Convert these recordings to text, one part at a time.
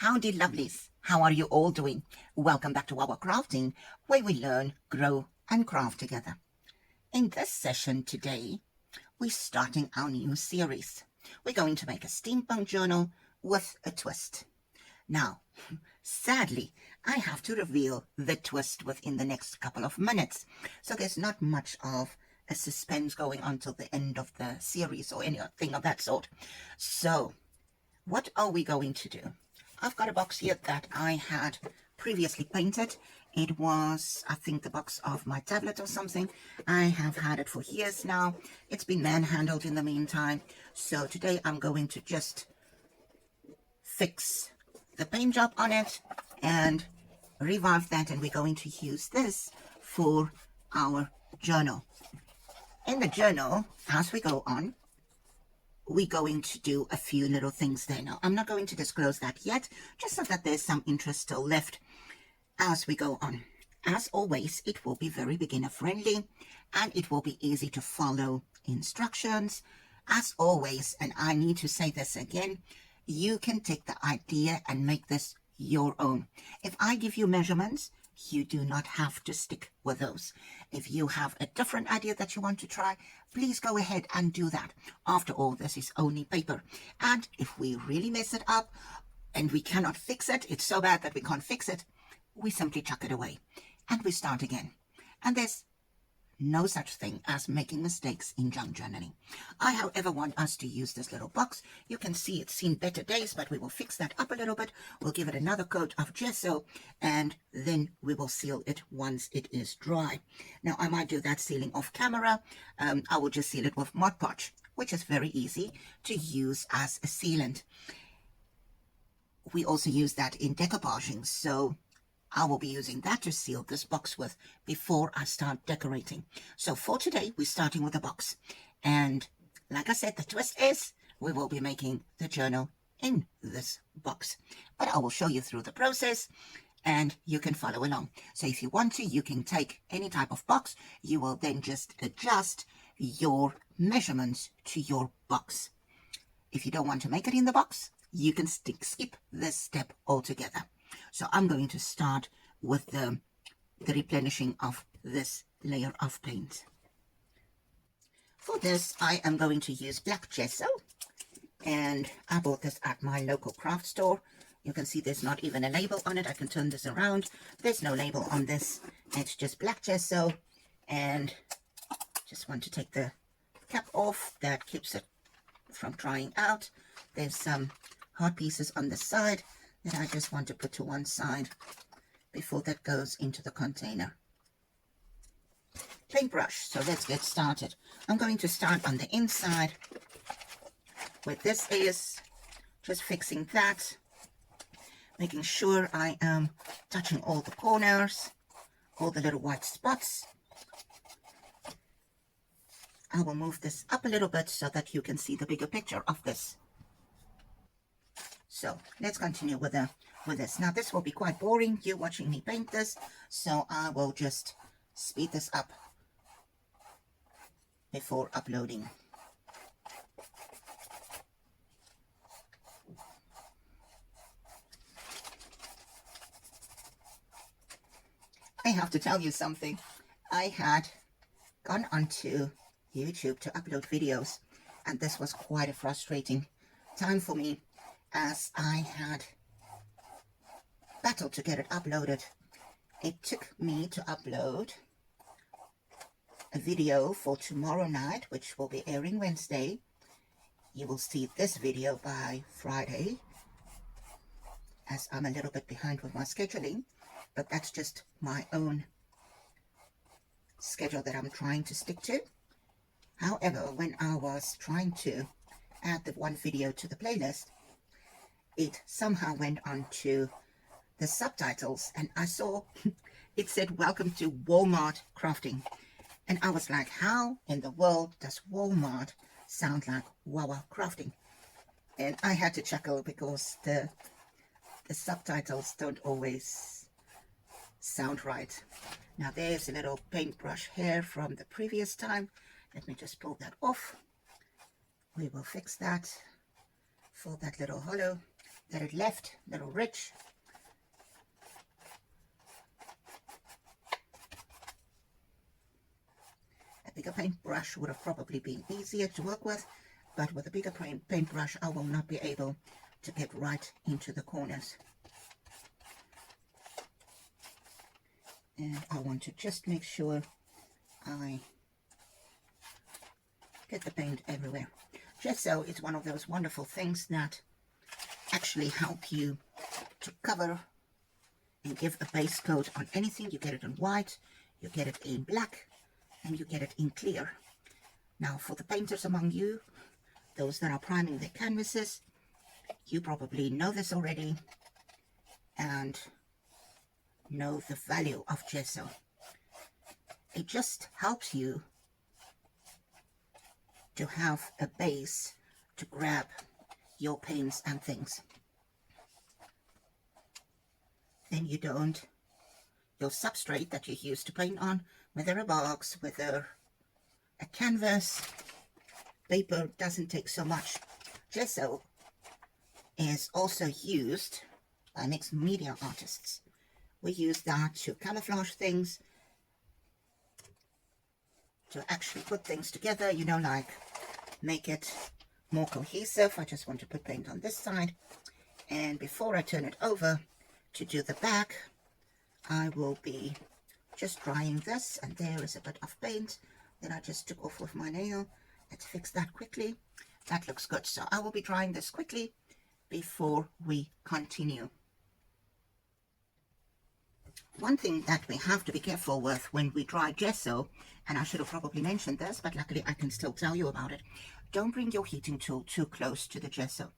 Howdy lovelies, how are you all doing? Welcome back to our crafting, where we learn, grow and craft together. In this session today, we're starting our new series. We're going to make a steampunk journal with a twist. Now, sadly, I have to reveal the twist within the next couple of minutes, so there's not much of a suspense going on till the end of the series or anything of that sort. So, what are we going to do? I've got a box here that I had previously painted. It was, I think, the box of my tablet or something. I have had it for years now. It's been manhandled in the meantime. So today I'm going to just fix the paint job on it and revive that, and we're going to use this for our journal. In the journal, as we go on, we're going to do a few little things there. Now, I'm not going to disclose that yet, just so that there's some interest still left as we go on. As always, it will be very beginner friendly and it will be easy to follow instructions. As always, and I need to say this again, you can take the idea and make this your own. If I give you measurements, you do not have to stick with those. If you have a different idea that you want to try, please go ahead and do that. After all, this is only paper. And if we really mess it up and we cannot fix it, it's so bad that we can't fix it, we simply chuck it away and we start again. And there's no such thing as making mistakes in junk journaling. I, however, want us to use this little box. You can see it's seen better days, but we will fix that up a little bit. We'll give it another coat of gesso, and then we will seal it once it is dry. Now, I might do that sealing off camera. I will just seal it with Mod Podge, which is very easy to use as a sealant. We also use that in decoupaging, so I will be using that to seal this box with before I start decorating. So for today, we're starting with a box. And like I said, the twist is we will be making the journal in this box. But I will show you through the process and you can follow along. So if you want to, you can take any type of box. You will then just adjust your measurements to your box. If you don't want to make it in the box, you can skip this step altogether. So I'm going to start with the replenishing of this layer of paint. For this, I am going to use black gesso, and I bought this at my local craft store. You can see there's not even a label on it. I can turn this around. There's no label on this. It's just black gesso, and just want to take the cap off. That keeps it from drying out. There's some hard pieces on the side that I just want to put to one side before that goes into the container. Paintbrush, so let's get started. I'm going to start on the inside where this is, just fixing that, making sure I am touching all the corners, all the little white spots. I will move this up a little bit so that you can see the bigger picture of this. So let's continue with this. Now this will be quite boring, you watching me paint this, so I will just speed this up before uploading. I have to tell you something. I had gone onto YouTube to upload videos, and this was quite a frustrating time for me, as I had battled to get it uploaded. It took me to upload a video for tomorrow night, which will be airing Wednesday. You will see this video by Friday, as I'm a little bit behind with my scheduling, but that's just my own schedule that I'm trying to stick to. However, when I was trying to add the one video to the playlist, it somehow went on to the subtitles, and I saw it said welcome to Walmart crafting, and I was like, how in the world does Walmart sound like Wawa crafting? And I had to chuckle because the subtitles don't always sound right. Now there's a little paintbrush hair from the previous time. Let me just pull that off. We will fix that for that little hollow. that it left, a little rich. A bigger paintbrush would have probably been easier to work with, but with a bigger paintbrush I will not be able to get right into the corners. And I want to just make sure I get the paint everywhere. Gesso is one of those wonderful things that actually help you to cover and give a base coat on anything. You get it in white, you get it in black, and you get it in clear. Now for the painters among you, those that are priming their canvases, you probably know this already and know the value of gesso. It just helps you to have a base to grab your paints and things. Then you don't, your substrate that you use to paint on, whether a box, whether a canvas, paper, doesn't take so much. Gesso is also used by mixed media artists. We use that to camouflage things, to actually put things together, you know, like make it more cohesive. I just want to put paint on this side, and before I turn it over to do the back, I will be just drying this, and there is a bit of paint that I just took off with my nail. Let's fix that quickly. That looks good. So I will be drying this quickly before we continue. One thing that we have to be careful with when we dry gesso, and I should have probably mentioned this, but luckily I can still tell you about it, don't bring your heating tool too close to the gesso.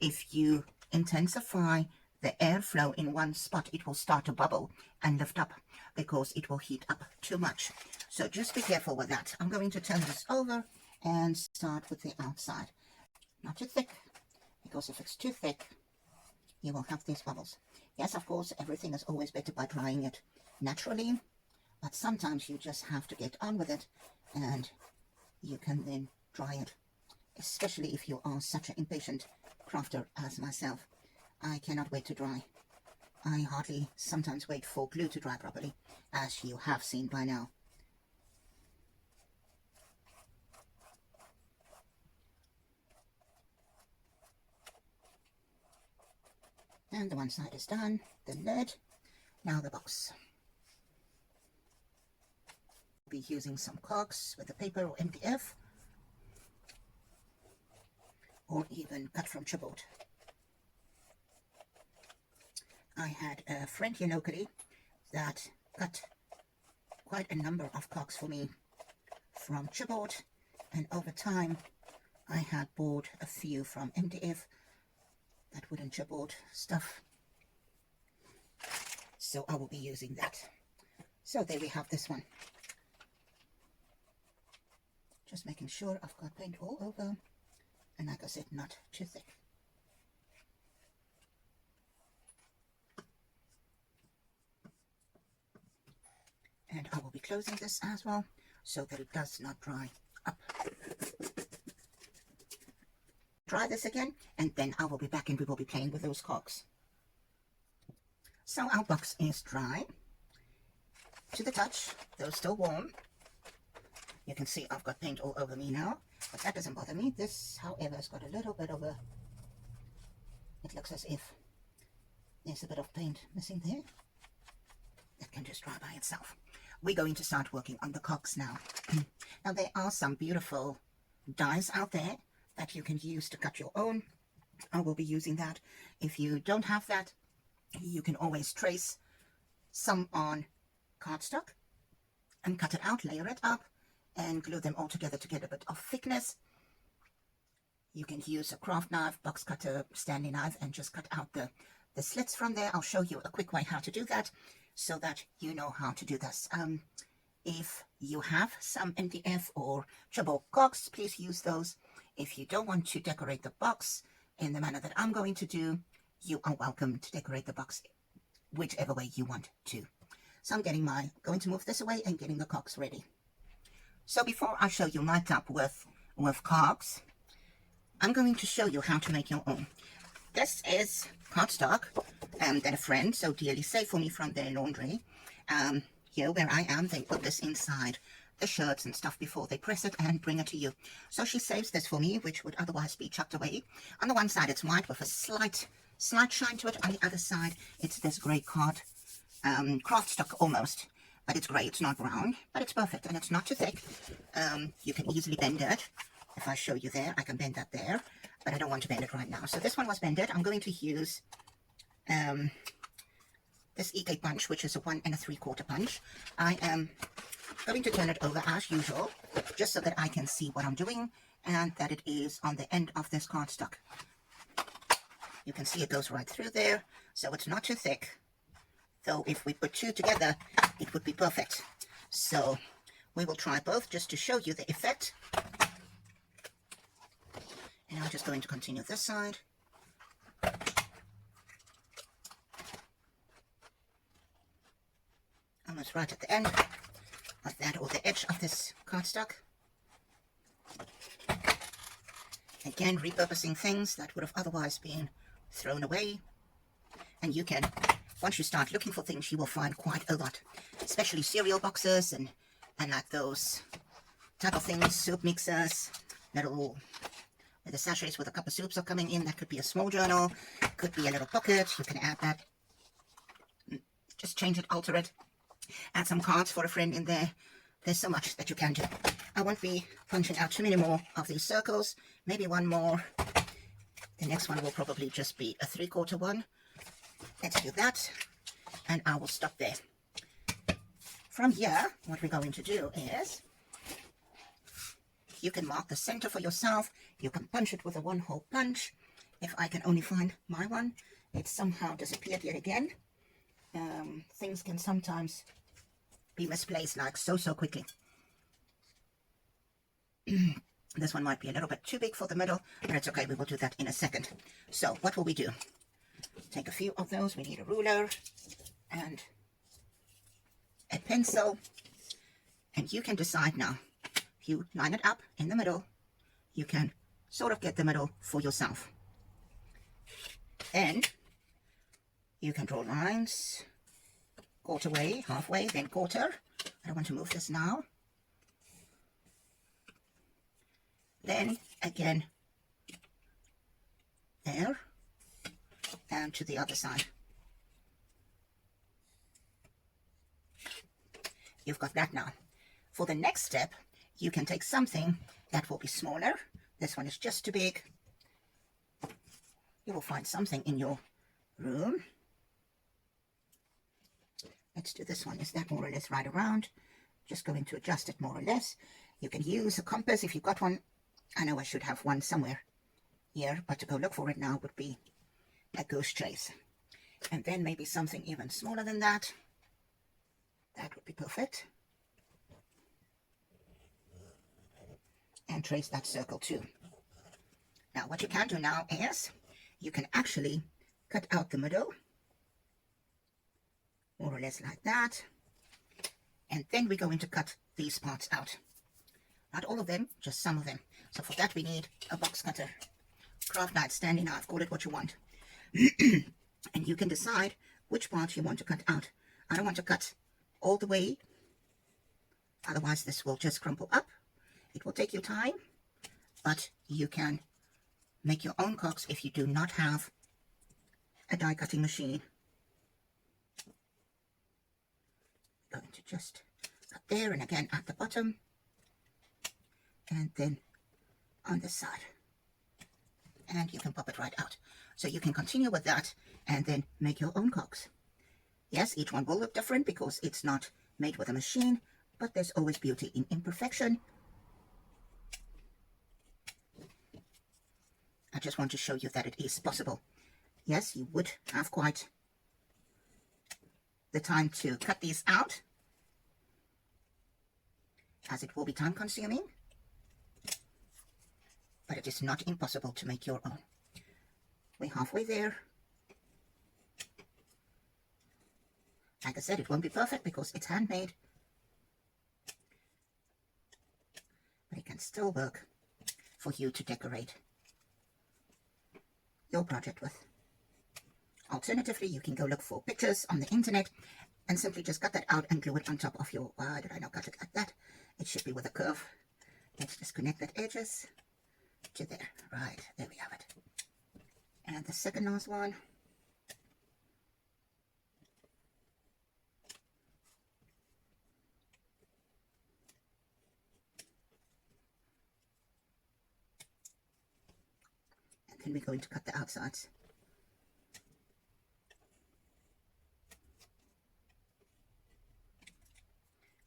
If you intensify the airflow in one spot, it will start to bubble and lift up because it will heat up too much. So just be careful with that. I'm going to turn this over and start with the outside. Not too thick, because if it's too thick, you will have these bubbles. Yes, of course, everything is always better by drying it naturally, but sometimes you just have to get on with it, and you can then dry it, especially if you are such an impatient crafter as myself. I cannot wait to dry. I hardly sometimes wait for glue to dry properly, as you have seen by now. And the one side is done, the lid, now the box. I'll be using some Cogs with the paper or MDF, or even cut from chipboard. I had a friend here locally that cut quite a number of Cogs for me from chipboard, and over time I had bought a few from MDF, that wooden chipboard stuff, so I will be using that. So there we have this one. Just making sure I've got paint all over, and like I said, not too thick. And I will be closing this as well so that it does not dry up. Dry this again, and then I will be back and we will be playing with those Cogs. So our box is dry to the touch, though still warm. You can see I've got paint all over me now, but that doesn't bother me. This, however, has got a little bit of a, it looks as if there's a bit of paint missing there. That can just dry by itself. We're going to start working on the Cogs now. Now there are some beautiful dies out there that you can use to cut your own. I will be using that. If you don't have that, you can always trace some on cardstock and cut it out, layer it up, and glue them all together to get a bit of thickness. You can use a craft knife, box cutter, Stanley knife, and just cut out the slits from there. I'll show you a quick way how to do that so that you know how to do this. If you have some MDF or chipboard Cogs, please use those. If you don't want to decorate the box in the manner that I'm going to do, you are welcome to decorate the box whichever way you want to. So I'm going to move this away and getting the Cogs ready. So before I show you my top with Cogs, I'm going to show you how to make your own. this is cardstock that a friend so dearly saved for me from their laundry. Here where I am, they put this inside the shirts and stuff before they press it and bring it to you. So she saves this for me, which would otherwise be chucked away. On the one side it's white with a slight shine to it. On the other side it's this grey craft stock almost, but it's grey, it's not brown, but it's perfect and it's not too thick. You can easily bend it. If I show you there, I can bend that there, but I don't want to bend it right now. So this one was bended. I'm going to use this EK punch, which is a 1 3/4 punch. I am going to turn it over as usual, just so that I can see what I'm doing and that it is on the end of this cardstock. You can see it goes right through there, so it's not too thick. Though if we put two together, it would be perfect. So we will try both just to show you the effect. And I'm just going to continue this side. Almost right at the end of that, or the edge of this cardstock. Again, repurposing things that would have otherwise been thrown away. And you can, once you start looking for things, you will find quite a lot, especially cereal boxes and like those type of things, soup mixers, little the sachets with a cup of soups are coming in. That could be a small journal, could be a little pocket. You can add that, just change it, alter it, add some cards for a friend in there. There's so much that you can do. I won't be punching out too many more of these circles, maybe one more. The next one will probably just be a 3/4 one. Let's do that, and I will stop there. From here, what we're going to do is, you can mark the center for yourself. You can punch it with a 1-hole punch. If I can only find my one, it somehow disappeared yet again. Things can sometimes be misplaced like so quickly. This one might be a little bit too big for the middle, but it's okay, we will do that in a second. So what will we do? Take a few of those. We need a ruler and a pencil, and you can decide now. If you line it up in the middle, you can sort of get the middle for yourself. Then you can draw lines, quarter way, halfway, then quarter. I don't want to move this now. Then again there, and to the other side. You've got that now. For the next step, you can take something that will be smaller. This one is just too big. You will find something in your room. Let's do this one. Is that more or less right around? Just going to adjust it more or less. You can use a compass if you've got one. I know I should have one somewhere here, but to go look for it now would be a goose chase. And then maybe something even smaller than that. That would be perfect. And trace that circle too. Now what you can do now is you can actually cut out the middle, more or less like that, and then we're going to cut these parts out. Not all of them, just some of them. So for that we need a box cutter, craft knife, standing knife, call it what you want. And you can decide which part you want to cut out. I don't want to cut all the way, otherwise this will just crumple up. It will take you time, but you can make your own cogs if you do not have a die cutting machine. Going to just cut there, and again at the bottom, and then on this side, and you can pop it right out. So you can continue with that and then make your own cogs. Yes, each one will look different because it's not made with a machine, but there's always beauty in imperfection. I just want to show you that it is possible. Yes, you would have quite the time to cut these out, as it will be time consuming, but it is not impossible to make your own. We're halfway there. Like I said, it won't be perfect because it's handmade, but it can still work for you to decorate. your project with. Alternatively, you can go look for pictures on the internet and simply just cut that out and glue it on top of your, why did I not cut it like that? It should be with a curve. Let's just connect that edges to there. Right, there we have it. And the second last one. And then we're going to cut the outsides.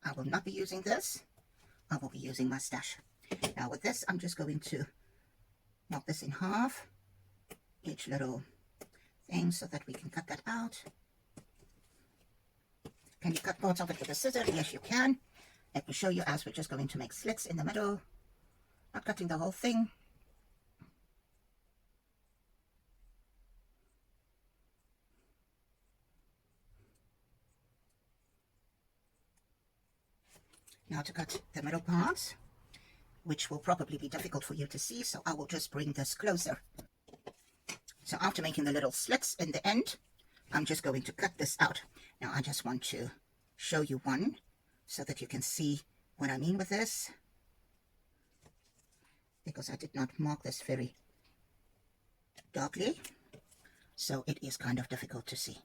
I will not be using this. I will be using my stash. Now with this, I'm just going to knock this in half, each little thing, so that we can cut that out. Can you cut parts of it with a scissor? Yes, you can. Let me show you as we're just going to make slits in the middle, not cutting the whole thing. Now to cut the middle parts, which will probably be difficult for you to see, so I will just bring this closer. So after making the little slits in the end, I'm just going to cut this out. Now I just want to show you one so that you can see what I mean with this, because I did not mark this very darkly, so it is kind of difficult to see.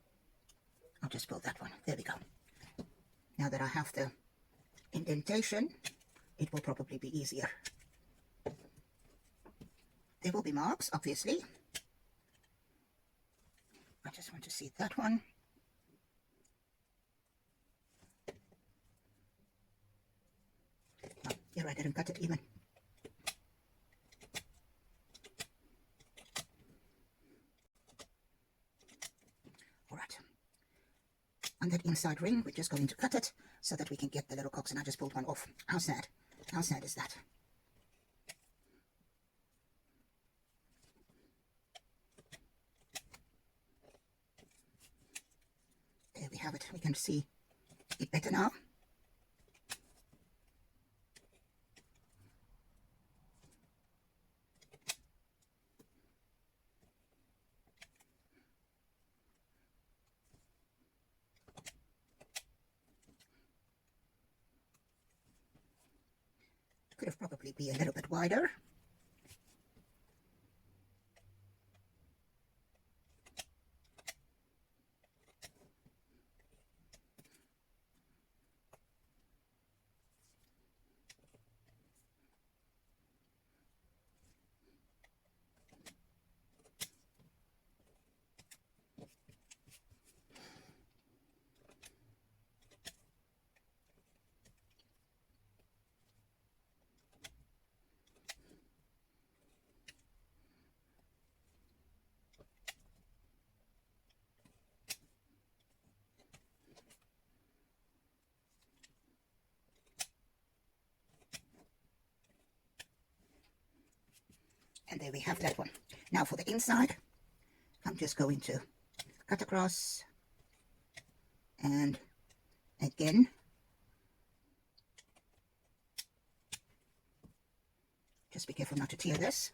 I'll just pull that one. There we go. Now that I have the indentation, it will probably be easier. There will be marks, obviously. I just want to see that one. Oh, you're right, I didn't cut it even. All right. On that inside ring, we're just going to cut it so that we can get the little cogs, and I just pulled one off. How sad? How sad is that? There we have it. We can see it better now. Could have probably be a little bit wider. And there we have that one. Now for the inside, I'm just going to cut across, and again, just be careful not to tear this.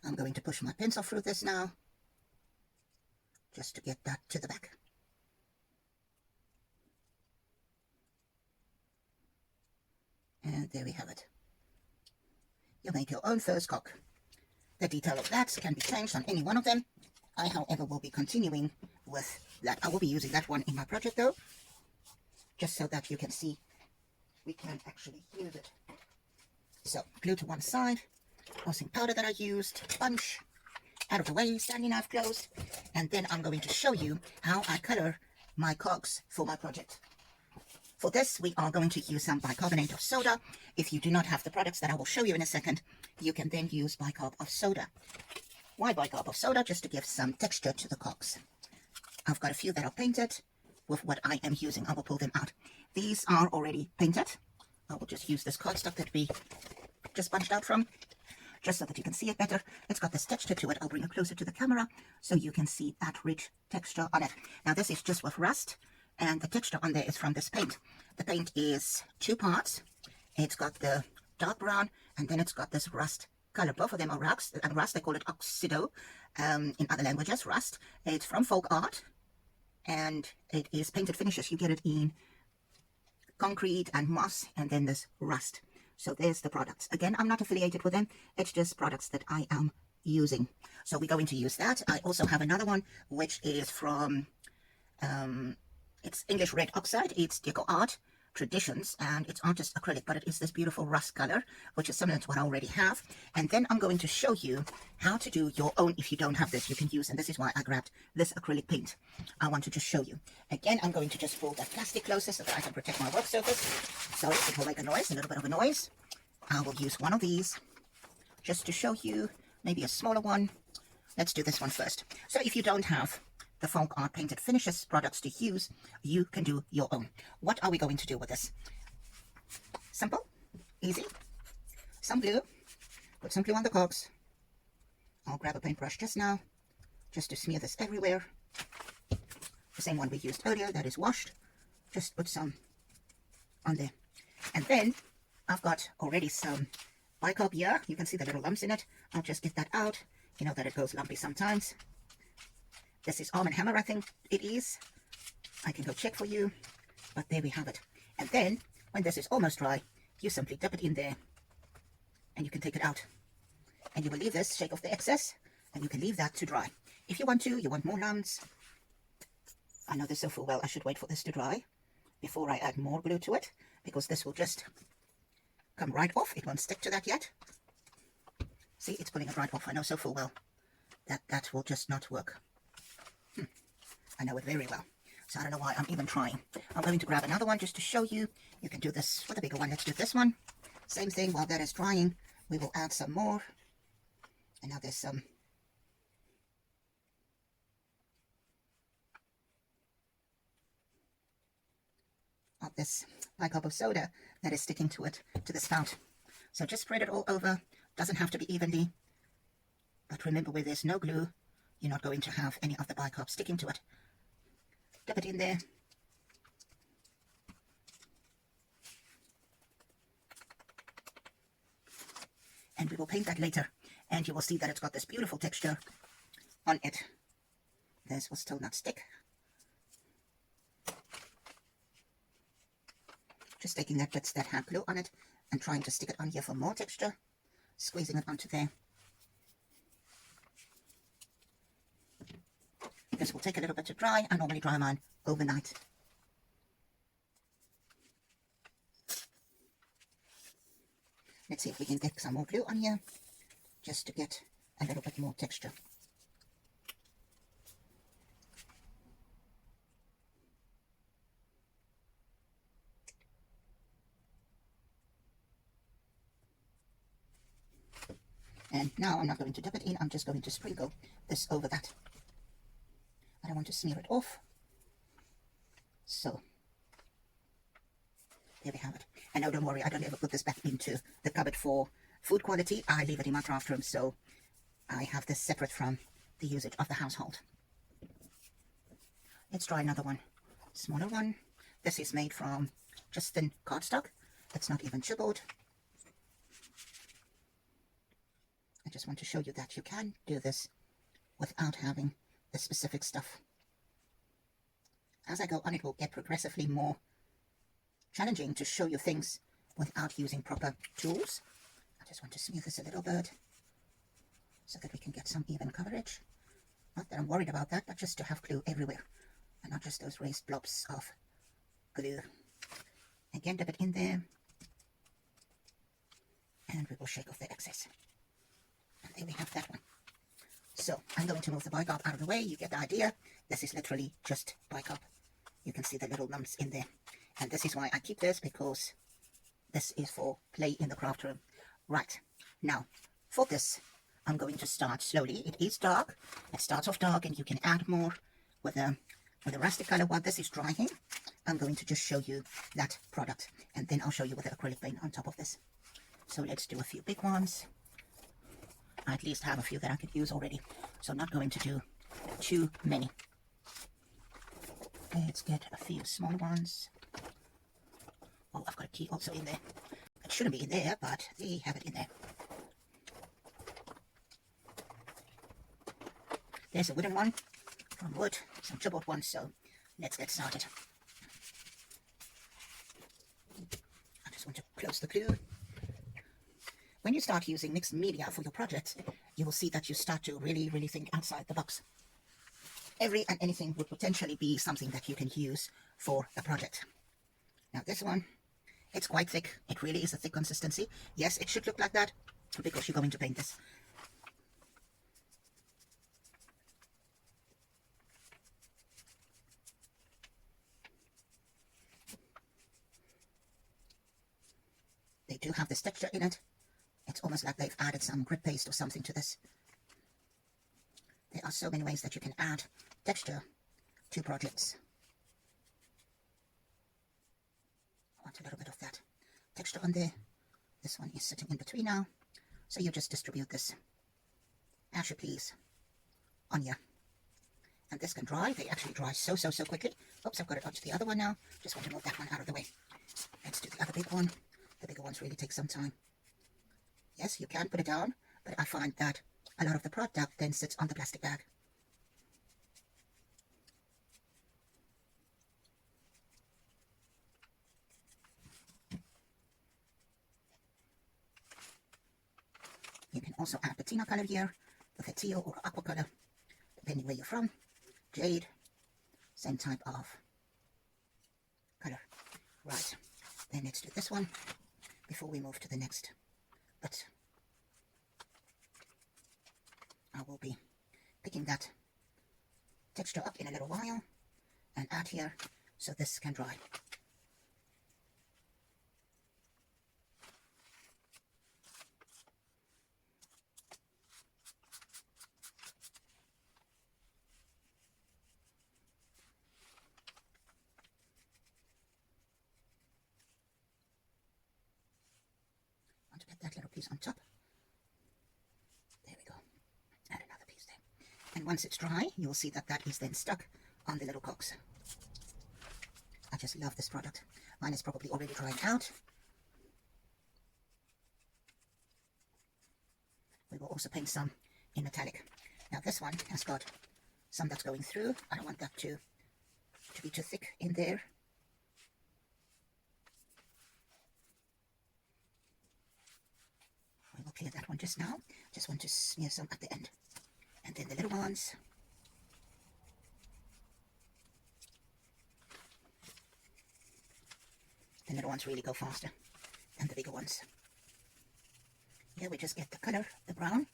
I'm going to push my pencil through this now, just to get that to the back. And there we have it. You make your own first cog. The detail of that can be changed on any one of them. I, however, will be continuing with that. I will be using that one in my project though, just so that you can see we can actually use it. So, glue to one side, glossing powder that I used, bunch, out of the way, Stanley knife closed, and then I'm going to show you how I color my cogs for my project. For this, we are going to use some bicarbonate of soda. If you do not have the products that I will show you in a second, you can then use bicarb of soda. Why bicarb of soda? Just to give some texture to the cogs. I've got a few that are painted with what I am using. I will pull them out. These are already painted. I will just use this cardstock that we just punched out from, just so that you can see it better. It's got this texture to it. I'll bring it closer to the camera so you can see that rich texture on it. Now this is just with rust, and the texture on there is from this paint. The paint is two parts. It's got the dark brown, and then it's got this rust color. Both of them are rust, and rust, they call it oxido in other languages, rust. It's from FolkArt, and it is painted finishes. You get it in concrete and moss, and then there's rust. So there's the products. Again, I'm not affiliated with them. It's just products that I am using. So we're going to use that. I also have another one, which is from, it's English Red Oxide. It's DecoArt Traditions, and it's artist acrylic, but it is this beautiful rust color, which is similar to what I already have. And then I'm going to show you how to do your own. If you don't have this, you can use, and this is why I grabbed this acrylic paint. I want to just show you. Again, I'm going to just fold that plastic closer so that I can protect my work surface. Sorry, it will make a noise, a little bit of a noise. I will use one of these just to show you, maybe a smaller one. Let's do this one first. So if you don't have the FolkArt Painted Finishes products to use, you can do your own. What are we going to do with this? Simple, easy. Some glue. Put some glue on the cogs. I'll grab a paintbrush just now, just to smear this everywhere. The same one we used earlier, that is washed. Just put some on there. And then I've got already some bicarb here. You can see the little lumps in it. I'll just get that out. You know that it goes lumpy sometimes. This is Arm & Hammer, I think it is. I can go check for you, but there we have it. And then, when this is almost dry, you simply dip it in there, and you can take it out. And you will leave this, shake off the excess, and you can leave that to dry. If you want to, you want more lumps. I know this so full well, I should wait for this to dry before I add more glue to it, because this will just come right off. It won't stick to that yet. See, it's pulling it right off. I know so full well that that will just not work. I know it very well, so I don't know why I'm even trying. I'm going to grab another one just to show you. You can do this with a bigger one. Let's do this one. Same thing, while that is drying, we will add some more. And now there's some of this bicarb of soda that is sticking to it, to the spout. So just spread it all over. Doesn't have to be evenly, but remember, where there's no glue, you're not going to have any of the bicarb sticking to it. Dip it in there. And we will paint that later, and you will see that it's got this beautiful texture on it. This will still not stick. Just taking that bits that have glue on it and trying to stick it on here for more texture, squeezing it onto there. This will take a little bit to dry. I normally dry mine overnight. Let's see if we can get some more glue on here, just to get a little bit more texture. And now I'm not going to dip it in, I'm just going to sprinkle this over that. I don't want to smear it off. So, there we have it. And now don't worry, I don't ever put this back into the cupboard for food quality. I leave it in my craft room, so I have this separate from the usage of the household. Let's try another one. Smaller one. This is made from just thin cardstock. It's not even chipboard. I just want to show you that you can do this without having the specific stuff. As I go on, it will get progressively more challenging to show you things without using proper tools. I just want to smear this a little bit so that we can get some even coverage. Not that I'm worried about that, but just to have glue everywhere and not just those raised blobs of glue. Again, dip it in there, and we will shake off the excess. And there we have that one. So I'm going to move the bicarb out of the way. You get the idea. This is literally just bicarb. You can see the little lumps in there. And this is why I keep this, because this is for play in the craft room. Right. Now, for this, I'm going to start slowly. It is dark. It starts off dark, and you can add more with a rusty color. While this is drying, I'm going to just show you that product. And then I'll show you with the acrylic paint on top of this. So let's do a few big ones. I at least have a few that I could use already, so I'm not going to do too many. Let's get a few small ones. Oh, I've got a key also in there. It shouldn't be in there, but they have it in there. There's a wooden one from wood, some chipboard ones, so let's get started. I just want to close the glue. When you start using mixed media for your projects, you will see that you start to really think outside the box. Every and anything would potentially be something that you can use for a project. Now this one, it's quite thick. It really is a thick consistency. Yes, it should look like that because you're going to paint this. They do have this texture in it. It's almost like they've added some grit paste or something to this. There are so many ways that you can add texture to projects. I want a little bit of that texture on there. This one is sitting in between now. So you just distribute this as you please on you. And this can dry. They actually dry so quickly. Oops, I've got it onto the other one now. Just want to move that one out of the way. Let's do the other big one. The bigger ones really take some time. Yes, you can put it down, but I find that a lot of the product then sits on the plastic bag. You can also add patina color here with a teal or aqua color, depending where you're from. Jade, same type of color. Right, then let's do this one before we move to the next. But I will be picking that texture up in a little while and add here so this can dry. I want to get that little piece on top. There we go. Add another piece there. And once it's dry, you'll see that that is then stuck on the little cogs. I just love this product. Mine is probably already drying out. We will also paint some in metallic. Now this one has got some that's going through. I don't want that to be too thick in there. We will clear that one just now. Just want to smear some at the end. And then the little ones. The little ones really go faster than the bigger ones. Here we just get the color, the brown.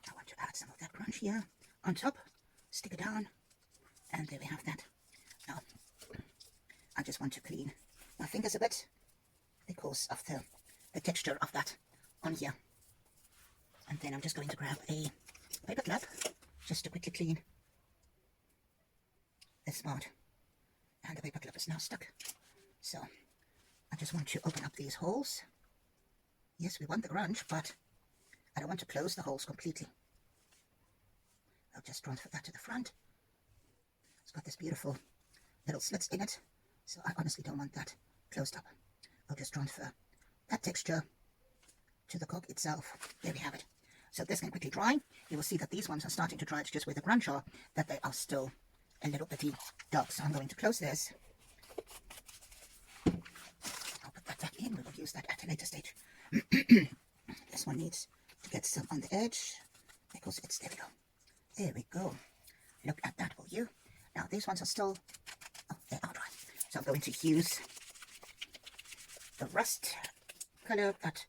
I want to add some of that crunch here on top. Stick it down. And there we have that. Now, I just want to clean my fingers a bit because of the texture of that on here. And then I'm just going to grab a paper clip just to quickly clean this part. And the paper clip is now stuck. So I just want to open up these holes. Yes, we want the grunge, but I don't want to close the holes completely. I'll just transfer that to the front. It's got this beautiful little slits in it, so I honestly don't want that closed up. I'll just transfer that texture to the cog itself. There we have it. So this can quickly dry. You will see that these ones are starting to dry. It's just where the grunge are that they are still a little bitty dark. So I'm going to close this. I'll put that back in. We will use that at a later stage. This one needs to get some on the edge because it's, there we go. There we go. Look at that, will you? Now these ones are still, oh, they are dry. So I'm going to use the rust color, that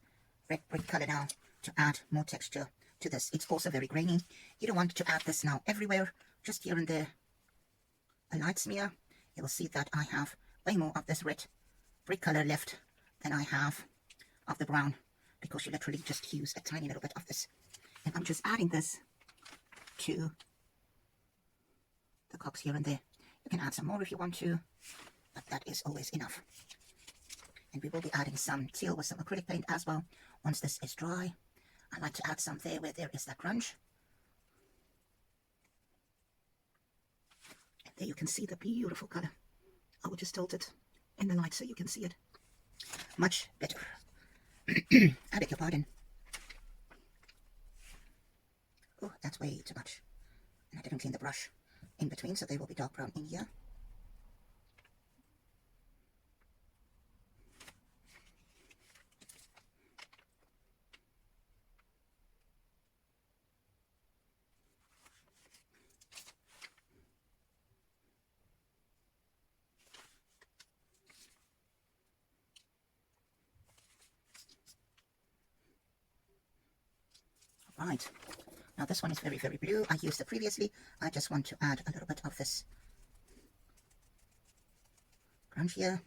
red brick color now, to add more texture to this. It's also very grainy. You don't want to add this now everywhere, just here and there. A light smear. You will see that I have way more of this red brick color left than I have of the brown, because you literally just use a tiny little bit of this. And I'm just adding this to the cogs here and there. You can add some more if you want to, but that is always enough. And we will be adding some teal with some acrylic paint as well once this is dry. I like to add some there where there is that grunge. And there you can see the beautiful color. I will just tilt it in the light so you can see it much better. I beg your pardon. Oh, that's way too much. And I didn't clean the brush in between, so they will be dark brown in here. Right, now this one is very, very blue. I used it previously. I just want to add a little bit of this grunge here.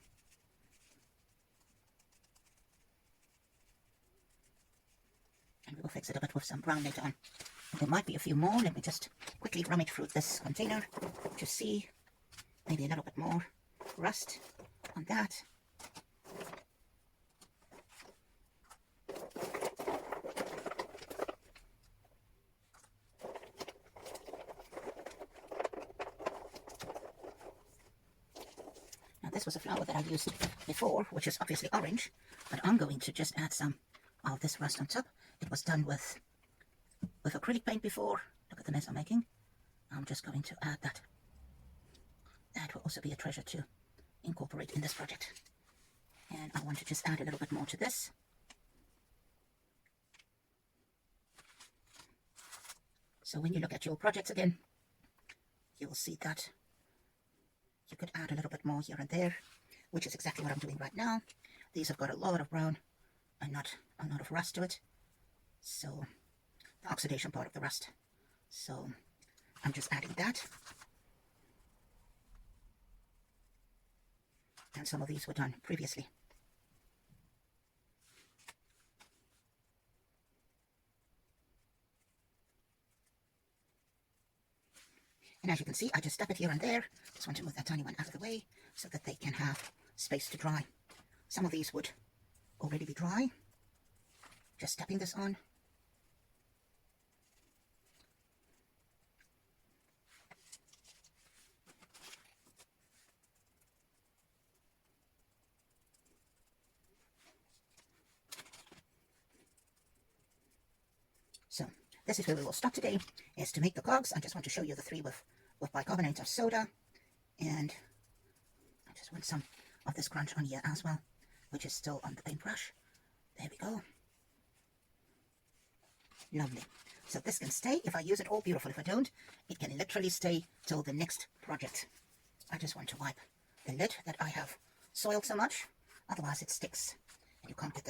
And we will fix it a bit with some brown later on. There might be a few more. Let me just quickly rummage through this container to see maybe a little bit more rust on that. This was a flower that I used before, which is obviously orange, but I'm going to just add some of this rust on top. It was done with acrylic paint before. Look at the mess I'm making. I'm just going to add that. That will also be a treasure to incorporate in this project. And I want to just add a little bit more to this. So when you look at your projects again, you will see that you could add a little bit more here and there, which is exactly what I'm doing right now. These have got a lot of brown and not a lot of rust to it. So the oxidation part of the rust. So I'm just adding that. And some of these were done previously. And as you can see, I just step it here and there. Just want to move that tiny one out of the way so that they can have space to dry. Some of these would already be dry. Just stepping this on. So this is where we will stop today, is to make the cogs. I just want to show you the three with bicarbonate of soda, and I just want some of this crunch on here as well, which is still on the paintbrush. There we go. Lovely. So this can stay. If I use it all, beautiful. If I don't, it can literally stay till the next project. I just want to wipe the lid that I have soiled so much, otherwise it sticks and you can't get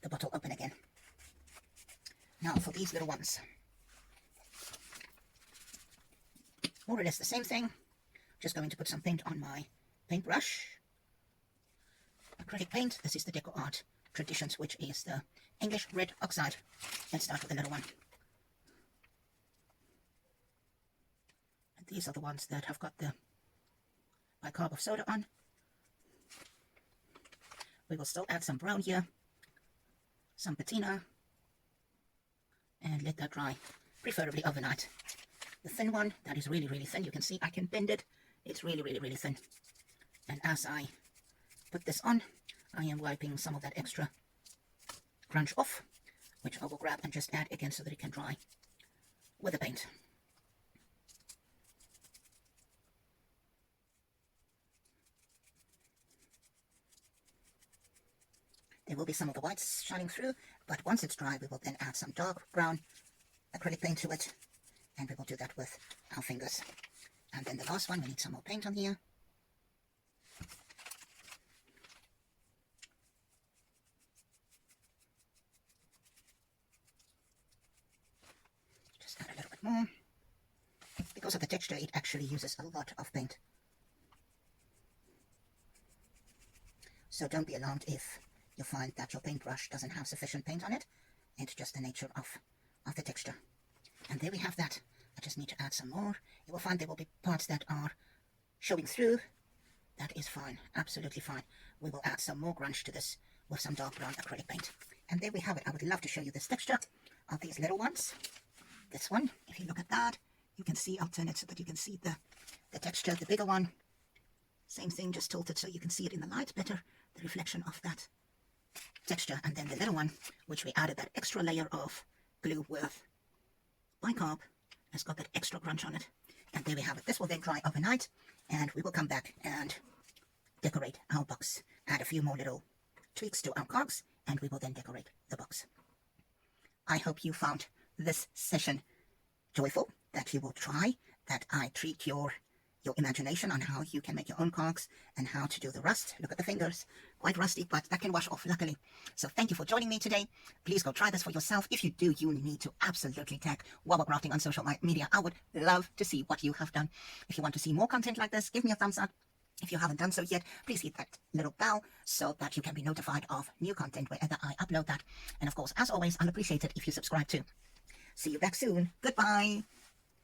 the bottle open again. Now for these little ones, more or less the same thing. Just going to put some paint on my paintbrush. Acrylic paint. This is the DecoArt Traditions, which is the English red oxide. Let's start with the little one. And these are the ones that have got the bicarb of soda on. We will still add some brown here, some patina, and let that dry, preferably overnight. The thin one, that is really, really thin. You can see I can bend it. It's really, really, really thin. And as I put this on, I am wiping some of that extra crunch off, which I will grab and just add again so that it can dry with the paint. There will be some of the whites shining through, but once it's dry, we will then add some dark brown acrylic paint to it, and we will do that with our fingers. And then the last one, we need some more paint on here. Just add a little bit more. Because of the texture, it actually uses a lot of paint. So don't be alarmed if you find that your paintbrush doesn't have sufficient paint on it. It's just the nature of the texture. And there we have that. I just need to add some more. You will find there will be parts that are showing through. That is fine, absolutely fine. We will add some more grunge to this with some dark brown acrylic paint. And there we have it. I would love to show you this texture of these little ones. This one, if you look at that, you can see, I'll turn it so that you can see the texture. The bigger one, same thing, just tilted so you can see it in the light better, the reflection of that texture. And then the little one, which we added that extra layer of glue with bicarb has got that extra crunch on it. And there we have it. This will then dry overnight, and we will come back and decorate our box. Add a few more little tweaks to our cogs, and we will then decorate the box. I hope you found this session joyful, that you will try, that I treat your imagination on how you can make your own cogs and how to do the rust. Look at the fingers, quite rusty, but that can wash off luckily. So thank you for joining me today. Please go try this for yourself. If you do, you need to absolutely tag Wobble Crafting on social media. I would love to see what you have done. If you want to see more content like this, give me a thumbs up. If you haven't done so yet, please hit that little bell so that you can be notified of new content wherever I upload that. And of course, as always, I'll appreciate it if you subscribe too. See you back soon. Goodbye.